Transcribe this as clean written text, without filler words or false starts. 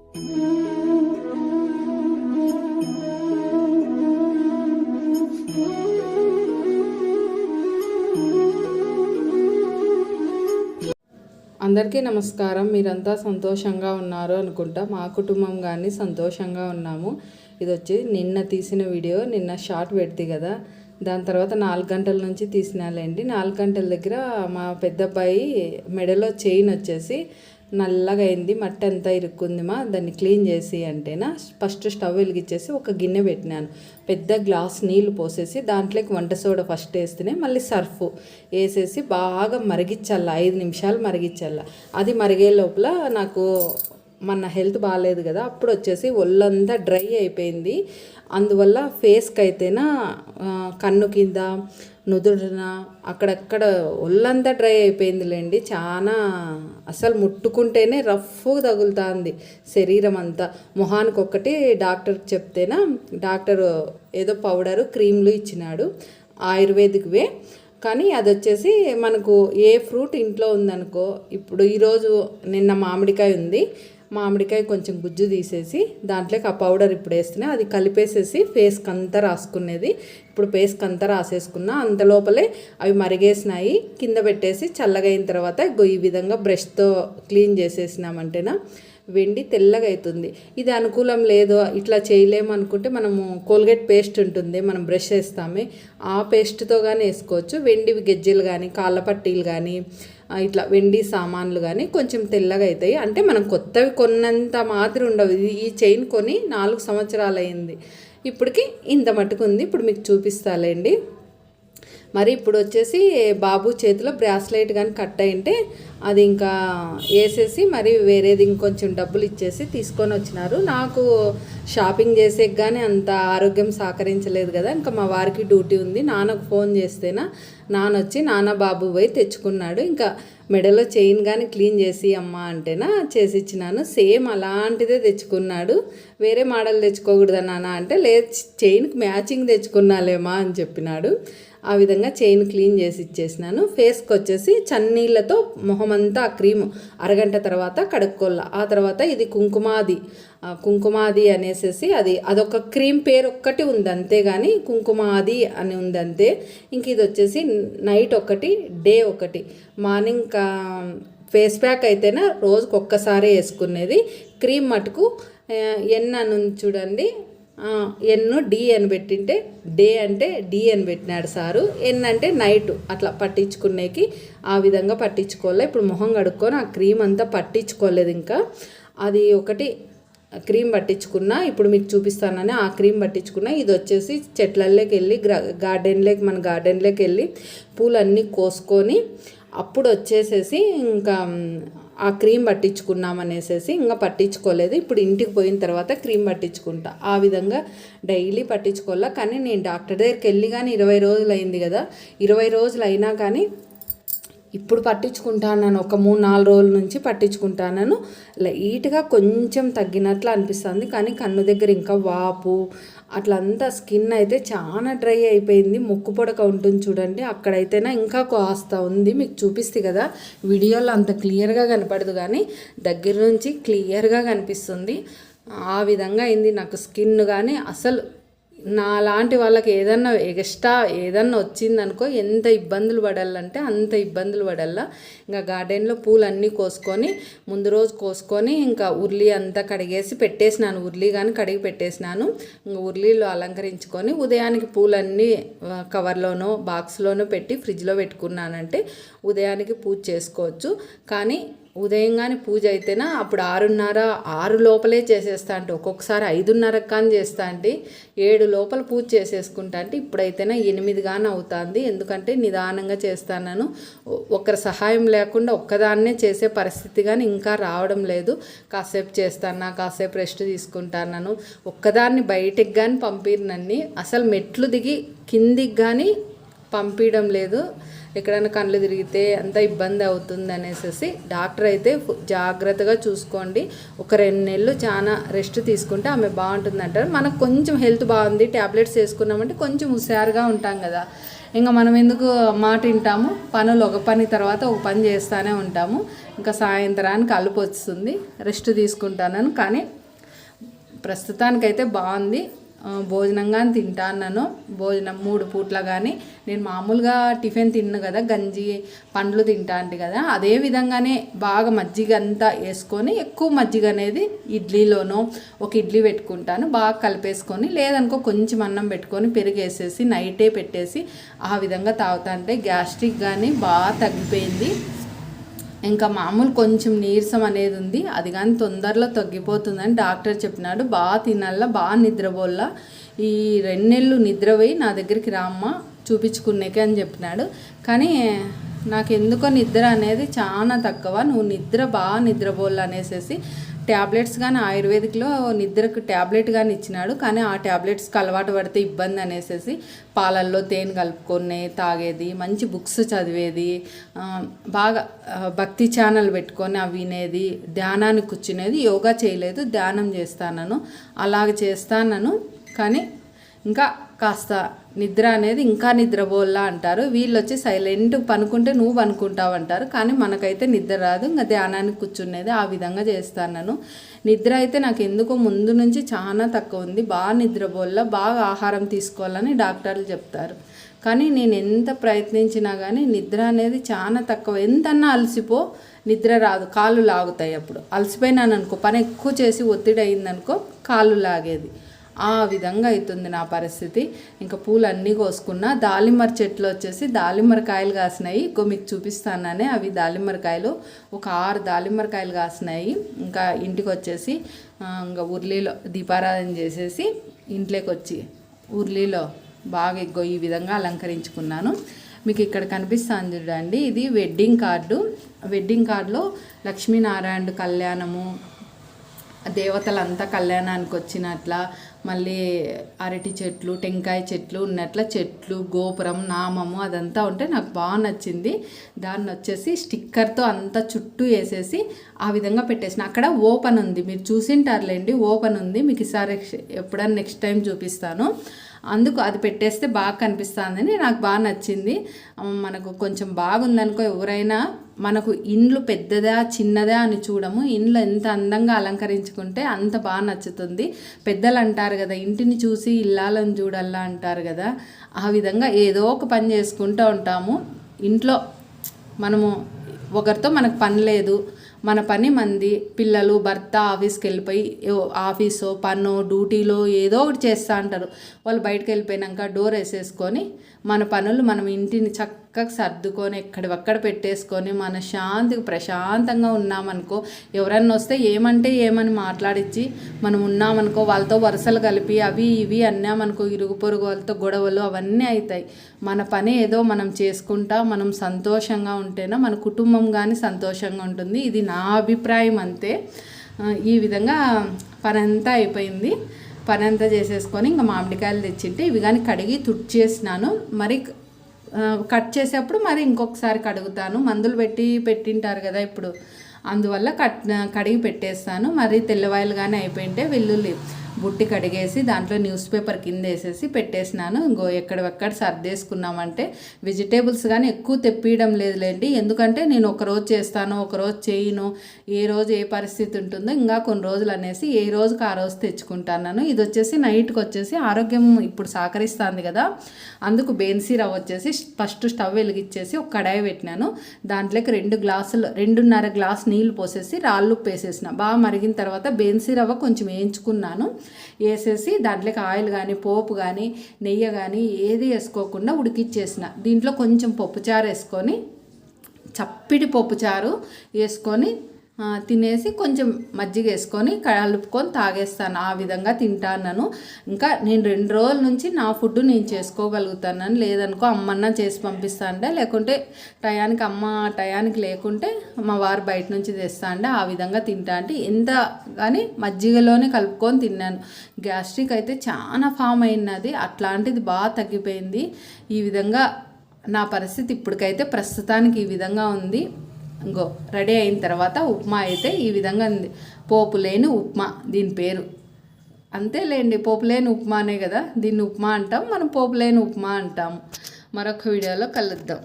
అందరికీ నమస్కారం. మీరంతా సంతోషంగా ఉన్నారు అనుకుంటా. మా కుటుంబం కానీ సంతోషంగా ఉన్నాము. ఇది వచ్చి నిన్న తీసిన వీడియో, నిన్న షార్ట్ పెడితే కదా, దాని తర్వాత 4 గంటల నుంచి తీసినాలేండి. 4 గంటల దగ్గర మా పెద్ద అబ్బాయి మెడలో చైన్ వచ్చేసి నల్లగా అయింది, మట్టి అంతా ఇరుక్కుంది. దాన్ని క్లీన్ చేసి అంటేనా ఫస్ట్ స్టవ్ వెలిగించేసి ఒక గిన్నె పెట్టినాను. పెద్ద గ్లాస్ నీళ్లు పోసేసి దాంట్లోకి వంట సోడా ఫస్ట్ వేస్తేనే మళ్ళీ సర్ఫ్ వేసేసి బాగా మరిగించాల, 5 నిమిషాలు మరిగించాల. అది మరిగే లోపల నాకు మన హెల్త్ బాగాలేదు కదా, అప్పుడు వచ్చేసి ఒళ్ళంతా డ్రై అయిపోయింది. అందువల్ల ఫేస్కి అయితేనా కన్ను కింద, నుదురున అక్కడక్కడ ఒళ్ళంతా డ్రై అయిపోయిందిలేండి. చాలా అసలు ముట్టుకుంటేనే రఫ్గా తగులుతుంది శరీరం అంతా. మొహానికి ఒక్కటి డాక్టర్కి చెప్తేనా డాక్టర్ ఏదో పౌడరు క్రీమ్లు ఇచ్చినాడు, ఆయుర్వేదిక్వే. కానీ అది వచ్చేసి మనకు ఏ ఫ్రూట్ ఇంట్లో ఉందనుకో, ఇప్పుడు ఈరోజు నిన్న మామిడికాయ ఉంది, మామిడికాయ కొంచెం గుజ్జు తీసేసి దాంట్లోకి ఆ పౌడర్ ఇప్పుడు వేస్తున్నాయి, అది కలిపేసేసి ఫేస్కి అంతా రాసుకునేది. ఇప్పుడు ఫేస్కి అంతా రాసేసుకున్నా. అంత లోపలే అవి మరిగేసినాయి, కింద పెట్టేసి చల్లగైన తర్వాత ఈ విధంగా బ్రష్తో క్లీన్ చేసేసినామంటేనా వెండి తెల్లగా అవుతుంది. ఇది అనుకూలం లేదు, ఇట్లా చేయలేము అనుకుంటే మనము కోల్గేట్ పేస్ట్ ఉంటుంది, మనం బ్రష్ వేస్తామే, ఆ పేస్ట్తో కానీ వేసుకోవచ్చు. వెండివి గెజ్జెలు కానీ, కాళ్ళ పట్టీలు కానీ, ఇట్లా వెండి సామాన్లు కానీ కొంచెం తెల్లగా అవుతాయి. అంటే మనం కొత్తవి కొన్నంత మాత్రం ఉండవు. ఈ చైన్ కొని 4 సంవత్సరాలు అయింది, ఇప్పటికి ఇంత మటుకు ఉంది. ఇప్పుడు మీకు చూపిస్తాలేండి. మరి ఇప్పుడు వచ్చేసి బాబు చేతిలో బ్రాస్లైట్ కానీ కట్ అయింటే అది ఇంకా వేసేసి మరి వేరేది ఇంకొంచెం డబ్బులు ఇచ్చేసి తీసుకొని వచ్చినారు. నాకు షాపింగ్ చేసే కానీ అంత ఆరోగ్యం సహకరించలేదు కదా, ఇంకా మా వారికి డ్యూటీ ఉంది. నాన్నకు ఫోన్ చేస్తేనా నాన్న వచ్చి నాన్న బాబు పోయి తెచ్చుకున్నాడు. ఇంకా మెడలో చైన్ కానీ క్లీన్ చేసి అమ్మ అంటేనా చేసి ఇచ్చినాను. సేమ్ అలాంటిదే తెచ్చుకున్నాడు. వేరే మోడల్ తెచ్చుకోకూడదా నాన్న అంటే, లేదు చైన్కి మ్యాచింగ్ తెచ్చుకున్నాలేమా అని చెప్పినాడు. ఆ విధంగా చైన్ క్లీన్ చేసి ఇచ్చేసినాను. ఫేస్కి వచ్చేసి చన్నీళ్ళతో మొహం అంతా ఆ క్రీమ్ అరగంట తర్వాత కడుక్కోళ్ళ. ఆ తర్వాత ఇది కుంకుమాది అనేసేసి అదొక క్రీమ్ పేరు ఒక్కటి ఉంది అంతేగాని కుంకుమాది అని ఉంది అంతే. ఇంక ఇది వచ్చేసి నైట్ ఒకటి, డే ఒకటి. మార్నింగ్ ఫేస్ ప్యాక్ అయితేనే రోజుకి ఒక్కసారి వేసుకునేది. క్రీమ్ మటుకు అని చూడండి, ఎన్ను డి అని పెట్టింటే డే అంటే డి అని పెట్టినాడు సారు. ఎన్ అంటే నైట్. అట్లా పట్టించుకునేకి ఆ విధంగా పట్టించుకోవాలి. ఇప్పుడు మొహం కడుక్కొని ఆ క్రీమ్ అంతా పట్టించుకోలేదు. ఇంకా అది ఒకటి క్రీమ్ పట్టించుకున్నా, ఇప్పుడు మీకు చూపిస్తానని ఆ క్రీమ్ పట్టించుకున్నా. ఇది వచ్చేసి చెట్లలోకి వెళ్ళి మన గార్డెన్లోకి వెళ్ళి పూలన్నీ కోసుకొని అప్పుడు వచ్చేసేసి ఇంకా ఆ క్రీమ్ పట్టించుకున్నామనేసేసి ఇంకా పట్టించుకోలేదు. ఇప్పుడు ఇంటికి పోయిన తర్వాత క్రీమ్ పట్టించుకుంటా. ఆ విధంగా డైలీ పట్టించుకోవాలా. కానీ నేను డాక్టర్ దగ్గరికి వెళ్ళి కానీ 20 రోజులు అయింది కదా, 20 రోజులు అయినా కానీ ఇప్పుడు పట్టించుకుంటాను. ఒక 3-4 రోజుల నుంచి పట్టించుకుంటాను. లైట్గా కొంచెం తగ్గినట్లు అనిపిస్తుంది, కానీ కన్ను దగ్గర ఇంకా వాపు అట్లంతా స్కిన్ అయితే చాలా డ్రై అయిపోయింది. ముక్కు పొడక ఉంటుంది చూడండి, అక్కడైతేనే ఇంకా కాస్త ఉంది. మీకు చూపిస్తే కదా వీడియోలో అంత క్లియర్గా కనపడదు, కానీ దగ్గర నుంచి క్లియర్గా కనిపిస్తుంది. ఆ విధంగా అయింది నాకు స్కిన్. కానీ అసలు నా లాంటి వాళ్ళకి ఏదన్నా ఎక్స్ట్రా ఏదన్నా వచ్చిందనుకో ఎంత ఇబ్బందులు పడాలంటే అంత ఇబ్బందులు పడాల. ఇంకా గార్డెన్లో పూలన్నీ కోసుకొని ముందు రోజు కోసుకొని ఇంకా ఉర్లి అంతా కడిగేసి పెట్టేసినాను. ఉర్లి కానీ కడిగి పెట్టేసినాను. ఇంకా ఉర్లీలో అలంకరించుకొని ఉదయానికి పూలన్నీ కవర్లోనో బాక్స్లోనో పెట్టి ఫ్రిడ్జ్లో పెట్టుకున్నానంటే ఉదయానికి పూజ చేసుకోవచ్చు. కానీ ఉదయం కానీ పూజ అయితేనా అప్పుడు 6:30-6 లోపలే చేసేస్తా అంటే, ఒక్కొక్కసారి 5:30 కానీ చేస్తా అంటే, 7 లోపల పూజ చేసేసుకుంటా అంటే, ఇప్పుడైతేనా 8 కానీ అవుతుంది. ఎందుకంటే నిదానంగా చేస్తాను. ఒకరి సహాయం లేకుండా ఒక్కదాన్నే చేసే పరిస్థితి కానీ ఇంకా రావడం లేదు. కాసేపు చేస్తాను, కాసేపు రెస్ట్ తీసుకుంటాను. ఒక్కదాన్ని బయటికి కానీ పంపినన్ని అసలు మెట్లు దిగి కిందికి కానీ పంపించడం లేదు. ఎక్కడైనా కళ్ళు తిరిగితే అంత ఇబ్బంది అవుతుంది అనేసి డాక్టర్ అయితే జాగ్రత్తగా చూసుకోండి, ఒక 2 నెలలు చాలా రెస్ట్ తీసుకుంటే ఆమె బాగుంటుంది అంటారు. మనకు కొంచెం హెల్త్ బాగుంది, ట్యాబ్లెట్స్ వేసుకున్నామంటే కొంచెం హుషారుగా ఉంటాం కదా. ఇంకా మనం ఎందుకు మాట వింటాము, పనులు ఒక పని తర్వాత ఒక పని చేస్తూనే ఉంటాము. ఇంకా సాయంత్రానికి అలుపు వస్తుంది, రెస్ట్ తీసుకుంటాను. కానీ ప్రస్తుతానికైతే బాగుంది. భోజనం కానీ తింటాను, భోజనం 3 పూట్ల కానీ. నేను మామూలుగా టిఫిన్ తిన్ను కదా, గంజి పండ్లు తింటాంటి కదా, అదే విధంగానే బాగా మజ్జిగ అంతా వేసుకొని, ఎక్కువ మజ్జిగ అనేది ఇడ్లీలోనో ఒక ఇడ్లీ పెట్టుకుంటాను, బాగా కలిపేసుకొని, లేదనుకో కొంచెం అన్నం పెట్టుకొని పెరిగేసేసి నైటే పెట్టేసి ఆ విధంగా తాగుతా. అంటే గ్యాస్ట్రిక్ కానీ బాగా తగ్గిపోయింది. ఇంకా మామూలు కొంచెం నీరసం అనేది ఉంది, అది కానీ తొందరలో తగ్గిపోతుందని డాక్టర్ చెప్పినాడు. బాగా తినాల, బాగా నిద్రపోల్లా, ఈ 2 నెలలు నిద్రపోయి నా దగ్గరికి రామ్మ చూపించుకునేకే అని చెప్పినాడు. కానీ నాకు ఎందుకో నిద్ర అనేది చాలా తక్కువ. నువ్వు బాగా నిద్రపోల్లా అనేసి ట్యాబ్లెట్స్ కానీ ఆయుర్వేదిక్లో నిద్రకు ట్యాబ్లెట్ కానీ ఇచ్చినాడు. కానీ ఆ ట్యాబ్లెట్స్కి అలవాటు పడితే ఇబ్బంది అనేసి పాలల్లో తేనె కలుపుకొని తాగేది, మంచి బుక్స్ చదివేది, బాగా భక్తి ఛానల్ పెట్టుకొని అవి వినేది, ధ్యానానికి కూర్చునేది. యోగా చేయలేదు, ధ్యానం చేస్తాను, అలాగ చేస్తాను. కానీ ఇంకా కాస్త నిద్ర అనేది ఇంకా నిద్రపోల్లా అంటారు. వీళ్ళు వచ్చి సైలెంట్ పనుకుంటే నువ్వు పనుకుంటావు అంటారు. కానీ మనకైతే నిద్ర రాదు, ఇంకా ధ్యానానికి కూర్చునేది ఆ విధంగా చేస్తాను. నిద్ర అయితే నాకు ఎందుకో ముందు నుంచి చాలా తక్కువ ఉంది. బాగా నిద్రపోల్లా, బాగా ఆహారం తీసుకోవాలని డాక్టర్లు చెప్తారు. కానీ నేను ఎంత ప్రయత్నించినా కానీ నిద్ర అనేది చాలా తక్కువ. ఎంతన్నా అలసిపో, నిద్ర రాదు, కాళ్ళు లాగుతాయి. అప్పుడు అలసిపోయినాను అనుకో, పని ఎక్కువ చేసి ఒత్తిడి అయిందనుకో కాళ్ళు లాగేది. ఆ విధంగా అవుతుంది నా పరిస్థితి. ఇంకా పూలు అన్నీ కోసుకున్నా. దాలిమర చెట్లు వచ్చేసి దాలిమరకాయలు కాసినాయి, మీకు చూపిస్తాననే. అవి దాలిమరకాయలు ఒక 6 దాలిమరకాయలు కాసినాయి. ఇంకా ఇంటికి వచ్చేసి ఇంకా ఉర్లీలో దీపారాధన చేసేసి ఇంట్లోకి వచ్చి ఉర్లీలో బాగా ఈ విధంగా అలంకరించుకున్నాను. మీకు ఇక్కడ కనిపిస్తాను చూడండి, ఇది వెడ్డింగ్ కార్డు. వెడ్డింగ్ కార్డులో లక్ష్మీనారాయణ కళ్యాణము, దేవతలంతా కళ్యాణానికి వచ్చినట్ల, మళ్ళీ అరటి చెట్లు, టెంకాయ చెట్లు ఉన్నట్ల చెట్లు, గోపురం, నామము అదంతా ఉంటే నాకు బాగా నచ్చింది. దాన్ని వచ్చేసి స్టిక్కర్తో అంతా చుట్టూ వేసేసి ఆ విధంగా పెట్టేసిన. అక్కడ ఓపెన్ ఉంది, మీరు చూసింటారులేండి, ఓపెన్ ఉంది. మీకు ఈసారి ఎప్పుడన్నా నెక్స్ట్ టైం చూపిస్తాను. అందుకు అది పెట్టేస్తే బాగా కనిపిస్తుందని నాకు బాగా నచ్చింది. మనకు కొంచెం బాగుందనుకో, ఎవరైనా మనకు ఇండ్లు పెద్దదా చిన్నదా అని చూడము, ఇండ్లు ఎంత అందంగా అలంకరించుకుంటే అంత బాగా నచ్చుతుంది. పెద్దలు అంటారు కదా, ఇంటిని చూసి ఇల్లాలని చూడాలా అంటారు కదా, ఆ విధంగా ఏదో ఒక పని చేసుకుంటూ ఉంటాము. ఇంట్లో మనము ఒకరితో మనకు పని లేదు, మన పని మంది, పిల్లలు, భర్త ఆఫీస్కి వెళ్ళిపోయి ఆఫీసో పనో డ్యూటీలో ఏదో ఒకటి చేస్తూ ఉంటారు. వాళ్ళు బయటకు వెళ్ళిపోయినాక డోర్ వేసేసుకొని మన పనులు మనం ఇంటిని చక్కగా సర్దుకొని ఎక్కడివక్కడ పెట్టేసుకొని మన శాంతికి ప్రశాంతంగా ఉన్నామనుకో, ఎవరన్నా వస్తే ఏమంటే ఏమని మాట్లాడించి మనం ఉన్నామనుకో, వాళ్ళతో వరుసలు కలిపి అవి ఇవి అన్నామనుకో, ఇరుగు పొరుగు వాళ్ళతో గొడవలు అవన్నీ అవుతాయి. మన పని ఏదో మనం చేసుకుంటా మనం సంతోషంగా ఉంటేనే మన కుటుంబం కానీ సంతోషంగా ఉంటుంది. ఇది నా అభిప్రాయం అంతే. ఈ విధంగా పని అంతా అయిపోయింది. పని అంతా చేసేసుకొని ఇంకా మామిడికాయలు తెచ్చింటే ఇవి కానీ కడిగి తుడిచేసినాను. మరి కట్ చేసేప్పుడు మరి ఇంకొకసారి కడుగుతాను, మందులు పెట్టింటారు కదా ఇప్పుడు, అందువల్ల కడిగి పెట్టేస్తాను. మరి తెల్లవాయలు కానీ అయిపోయింటే వెల్లుల్లి బుట్టి కడిగేసి దాంట్లో న్యూస్ పేపర్ కింద వేసేసి పెట్టేసినాను. ఇంకో ఎక్కడెక్కడ సర్దేసుకున్నామంటే వెజిటేబుల్స్ కానీ ఎక్కువ తెప్పియడం లేదులేండి, ఎందుకంటే నేను ఒకరోజు చేస్తాను ఒకరోజు చేయను, ఏ రోజు ఏ పరిస్థితి ఉంటుందో ఇంకా కొన్ని రోజులు అనేసి ఏ రోజుకి ఆ రోజు తెచ్చుకుంటాను. ఇది వచ్చేసి నైట్కి వచ్చేసి ఆరోగ్యం ఇప్పుడు సహకరిస్తుంది కదా, అందుకు బేన్సీ రవ్వ వచ్చేసి ఫస్ట్ స్టవ్ వెలిగించేసి ఒక కడాయి పెట్టినాను. దాంట్లోకి 2.5 గ్లాస్ నీళ్ళు పోసేసి రాళ్ళు ఉప్పు వేసేసిన. బాగా మరిగిన తర్వాత బేన్సీ రవ్వ కొంచెం వేయించుకున్నాను, వేసేసి దాంట్లోకి ఆయిల్ కానీ పోపు కానీ నెయ్యి కానీ ఏది వేసుకోకుండా ఉడికిచ్చేసిన. దీంట్లో కొంచెం పప్పుచారు వేసుకొని, చప్పిడి పప్పుచారు వేసుకొని తినేసి కొంచెం మజ్జిగ వేసుకొని కలుపుకొని తాగేస్తాను. ఆ విధంగా తింటాను. ఇంకా నేను 2 రోజుల నుంచి నా ఫుడ్ నేను చేసుకోగలుగుతాను. లేదనుకో అమ్మన్నా చేసి పంపిస్తాండే, లేకుంటే టయానికి లేకుంటే మా వారు బయట నుంచి తెస్తాండే. ఆ విధంగా తింటా అంటే ఎంత కానీ మజ్జిగలోనే కలుపుకొని తిన్నాను. గ్యాస్ట్రిక్ అయితే చాలా ఫామ్ అయినది, అట్లాంటిది బాగా తగ్గిపోయింది. ఈ విధంగా నా పరిస్థితి ఇప్పటికైతే ప్రస్తుతానికి ఈ విధంగా ఉంది. ఇంకో రెడీ అయిన తర్వాత ఉప్మా అయితే ఈ విధంగా ఉంది, పోపు లేని ఉప్మా దీని పేరు. అంతేలేండి, పోపు లేని ఉప్మానే కదా, దీన్ని ఉప్మా అంటాం, మనం పోపు లేని ఉప్మా అంటాము. మరొక వీడియోలో కలుద్దాం.